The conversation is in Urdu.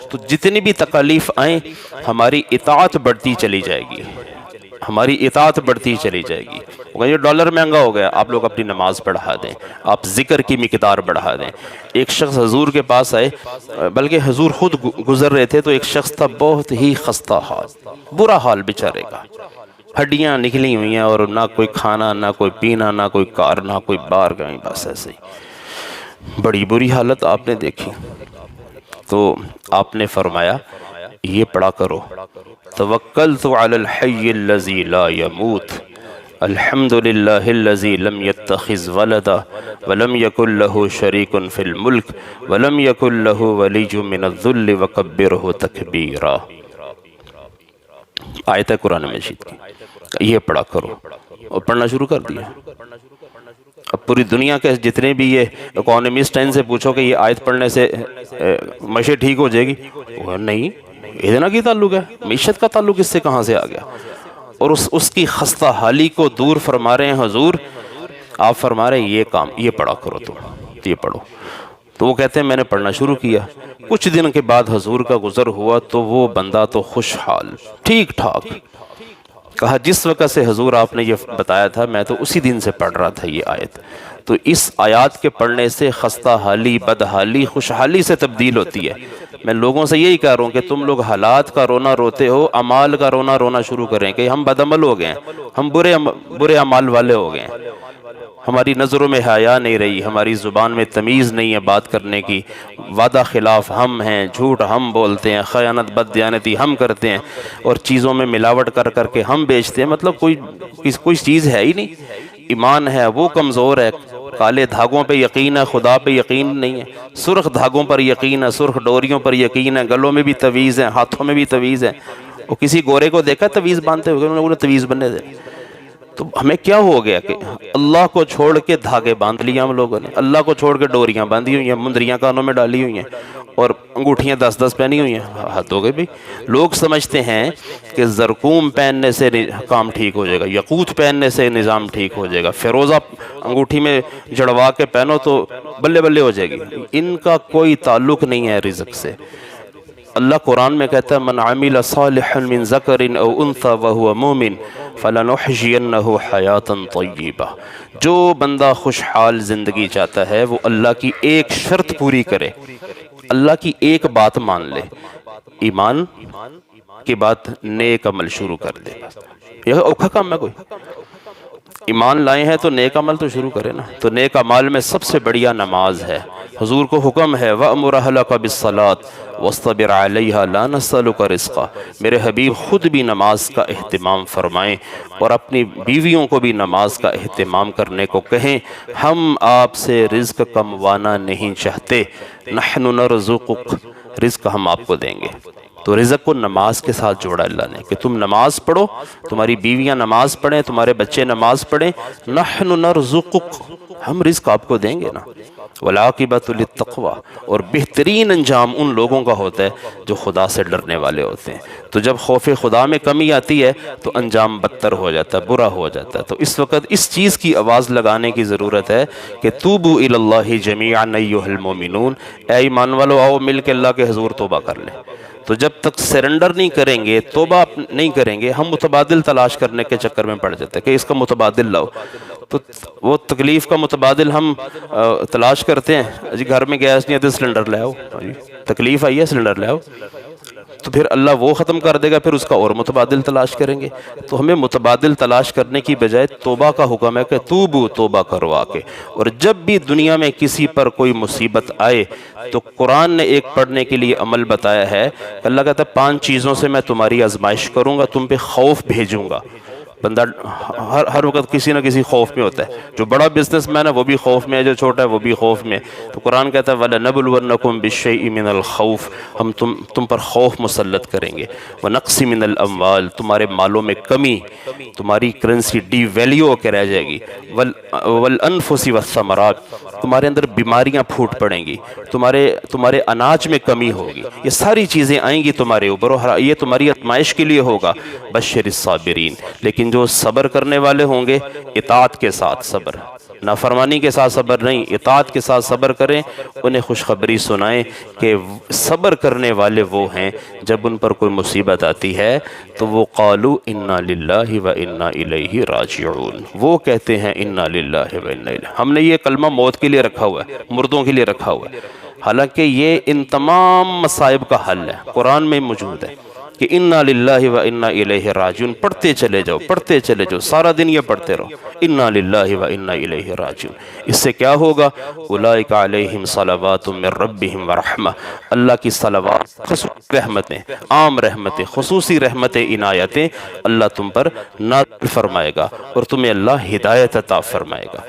تو جتنی بھی تکالیف آئیں ہماری اطاعت بڑھتی چلی جائے گی، ہماری اطاعت بڑھتی چلی جائے گی۔ یہ ڈالر مہنگا ہو گیا، آپ لوگ اپنی نماز بڑھا دیں، آپ ذکر کی مقدار بڑھا دیں۔ ایک شخص حضور کے پاس آئے، بلکہ حضور خود گزر رہے تھے، تو ایک شخص تھا بہت ہی خستہ حال، برا حال بیچارے کا، ہڈیاں نکلی ہوئی ہیں اور نہ کوئی کھانا نہ کوئی پینا نہ کوئی کار نہ کوئی بار کہیں، بس ایسے ہی بڑی بری حالت آپ نے دیکھی۔ تو آپ نے فرمایا یہ پڑھا کرو، توکلت علی الحی الذی لا یموت، الحمد للہ الذی لم یتخذ ولدا ولم یکن له شریک فی الملک ولم یکن له ولی من الذل وکبرہ تکبیرا۔ آیت ہے قرآن مجید کی، یہ پڑھا کرو، اور پڑھنا شروع کر دیا۔ اب پوری دنیا کے جتنے بھی یہ اکانومسٹ ہیں ان سے پوچھو کہ یہ آیت پڑھنے سے معیشت ٹھیک ہو جائے گی، وہ نہیں، ادنا کی تعلق ہے، معیشت کا تعلق اس سے کہاں سے آ گیا؟ اور اس کی خستہ حالی کو دور فرما رہے ہیں حضور، آپ فرما رہے ہیں یہ کام یہ پڑھا کرو، تم یہ پڑھو۔ تو وہ کہتے ہیں میں نے پڑھنا شروع کیا، کچھ دن کے بعد حضور کا گزر ہوا تو وہ بندہ تو خوشحال ٹھیک ٹھاک، کہا جس وقت سے حضور آپ نے یہ بتایا تھا میں تو اسی دن سے پڑھ رہا تھا یہ آیت۔ تو اس آیات کے پڑھنے سے خستہ حالی بدحالی خوشحالی سے تبدیل ہوتی ہے۔ میں لوگوں سے یہی کہہ رہا ہوں کہ تم لوگ حالات کا رونا روتے ہو، اعمال کا رونا شروع کریں کہ ہم بدعمل ہو گئے ہیں، ہم برے اعمال والے ہو گئے ہیں، ہماری نظروں میں حیا نہیں رہی، ہماری زبان میں تمیز نہیں ہے بات کرنے کی، وعدہ خلاف ہم ہیں، جھوٹ ہم بولتے ہیں، خیانت بددیانتی ہم کرتے ہیں، اور چیزوں میں ملاوٹ کر کے ہم بیچتے ہیں، مطلب کوئی چیز ہے ہی نہیں، ایمان ہے وہ کمزور ہے، کالے دھاگوں پہ یقین ہے، خدا پہ یقین نہیں ہے، سرخ دھاگوں پر یقین ہے، سرخ ڈوریوں پر یقین ہے، گلوں میں بھی تویز ہیں، ہاتھوں میں بھی تویز ہے۔ وہ کسی گورے کو دیکھا تویز باندھتے ہوئے، انہوں نے تویز بننے دے۔ تو ہمیں کیا ہو گیا کہ اللہ کو چھوڑ کے دھاگے باندھ لیا ہم لوگوں نے، اللہ کو چھوڑ کے ڈوریاں باندھی ہوئی ہیں، مندریاں کانوں میں ڈالی ہوئی ہیں، اور انگوٹھیاں 10 پہنی ہوئی ہیں۔ حد ہو گئی بھی، لوگ سمجھتے ہیں کہ زرقوم پہننے سے کام ٹھیک ہو جائے گا، یقوت پہننے سے نظام ٹھیک ہو جائے گا، فیروزہ انگوٹھی میں جڑوا کے پہنو تو بلے بلے ہو جائے گی۔ ان کا کوئی تعلق نہیں ہے رزق سے۔ اللہ قرآن میں کہتا ہے من عمل صالحا من ذکر او انثى وهو مومن فلنحيينه حیاتا طیبہ، جو بندہ خوشحال زندگی چاہتا ہے وہ اللہ کی ایک شرط پوری کرے، اللہ کی ایک بات مان لے، ایمان کے بعد نیک عمل شروع کر دے۔ یہ اوکھا کام ہے کوئی؟ ایمان لائے ہیں تو نیک عمل تو شروع کرے نا۔ تو نیک عمل میں سب سے بڑھیا نماز ہے۔ حضور کو حکم ہے وَأْمُرْ أَهْلَكَ بِالصَّلَاةِ وَاصْطَبِرْ عَلَيْهَا لَا نَسْأَلُكَ رِزْقًا۔ میرے حبیب خود بھی نماز کا اہتمام فرمائیں اور اپنی بیویوں کو بھی نماز کا اہتمام کرنے کو کہیں، ہم آپ سے رزق کموانا نہیں چاہتے، نحن نرزقک، رزق ہم آپ کو دیں گے۔ تو رزق کو نماز کے ساتھ جوڑا اللہ نے کہ تم نماز پڑھو، تمہاری بیویاں نماز پڑھیں، تمہارے بچے نماز پڑھیں، نحن نرزقک، ہم رزق آپ کو دیں گے نا۔ والعاقبۃ للتقویٰ، اور بہترین انجام ان لوگوں کا ہوتا ہے جو خدا سے ڈرنے والے ہوتے ہیں۔ تو جب خوف خدا میں کمی آتی ہے تو انجام بدتر ہو جاتا ہے، برا ہو جاتا ہے۔ تو اس وقت اس چیز کی آواز لگانے کی ضرورت ہے کہ توبوا الی اللہ جمیعا ایھا المؤمنون، اے ایمان والو آؤ مل کے اللہ کے حضور توبہ کر لیں۔ تو جب تک سرنڈر نہیں کریں گے، توبہ نہیں کریں گے، ہم متبادل تلاش کرنے کے چکر میں پڑ جاتے ہیں کہ اس کا متبادل لاؤ۔ تو وہ تکلیف کا متبادل ہم تلاش کرتے ہیں، جی گھر میں گیس نہیں آتے سلنڈر لے آؤ، تکلیف آئی ہے سلنڈر لے آؤ، تو پھر اللہ وہ ختم کر دے گا، پھر اس کا اور متبادل تلاش کریں گے۔ تو ہمیں متبادل تلاش کرنے کی بجائے توبہ کا حکم ہے کہ توبو، توبہ کرو آ کے۔ اور جب بھی دنیا میں کسی پر کوئی مصیبت آئے تو قرآن نے ایک پڑھنے کے لیے عمل بتایا ہے، اللہ کہتا ہے 5 چیزوں سے میں تمہاری آزمائش کروں گا، تم پہ خوف بھیجوں گا۔ بندہ ہر وقت کسی نہ کسی خوف میں ہوتا ہے، جو بڑا بزنس مین ہے وہ بھی خوف میں ہے، جو چھوٹا ہے وہ بھی خوف میں ہے۔ تو قرآن کہتا ہے وَلَنَبْلُوَنَّكُمْ بِالشَّيْءِ مِنَ الْخَوْفِ، ہم تم پر خوف مسلط کریں گے، وَنَقْصٍ مِنَ الْأَمْوَالِ، تمہارے مالوں میں کمی، تمہاری کرنسی ڈی ویلیو ہو کے رہ جائے گی، وَالْأَنفُسِ وَالثَّمَرَاتِ، تمہارے اندر بیماریاں پھوٹ پڑیں گی، تمہارے اناج میں کمی ہوگی، یہ ساری چیزیں آئیں گی تمہارے اوپر، اور یہ تمہاری آزمائش کے لیے ہوگا۔ بشر الصابرین، لیکن جو صبر کرنے والے ہوں گے، اطاعت کے ساتھ صبر، نافرمانی کے ساتھ صبر نہیں، اطاعت کے ساتھ صبر کریں، انہیں خوشخبری سنائیں کہ صبر کرنے والے وہ ہیں جب ان پر کوئی مصیبت آتی ہے تو وہ قالوا انا للہ و انا الیہ راجعون، وہ کہتے ہیں انا للہ و انا الیہ۔ ہم نے یہ کلمہ موت کے لیے رکھا ہوا ہے، مردوں کے لیے رکھا ہوا ہے، حالانکہ یہ ان تمام مصائب کا حل ہے، قرآن میں موجود ہے کہ انا للہ و انا الیہ راجعون، پڑھتے چلے جاؤ، پڑھتے چلے جاؤ، سارا دن یہ پڑھتے رہو، انا للہ و انا الیہ راجعون۔ اس سے کیا ہوگا؟ اولئک علیہم صلوات من ربہم ورحمہ، اللہ کی صلوات، خصوصی رحمتیں، عام رحمتیں، خصوصی رحمتیں، عنایتیں اللہ تم پر نازل فرمائے گا اور تمہیں اللہ ہدایت عطا فرمائے گا۔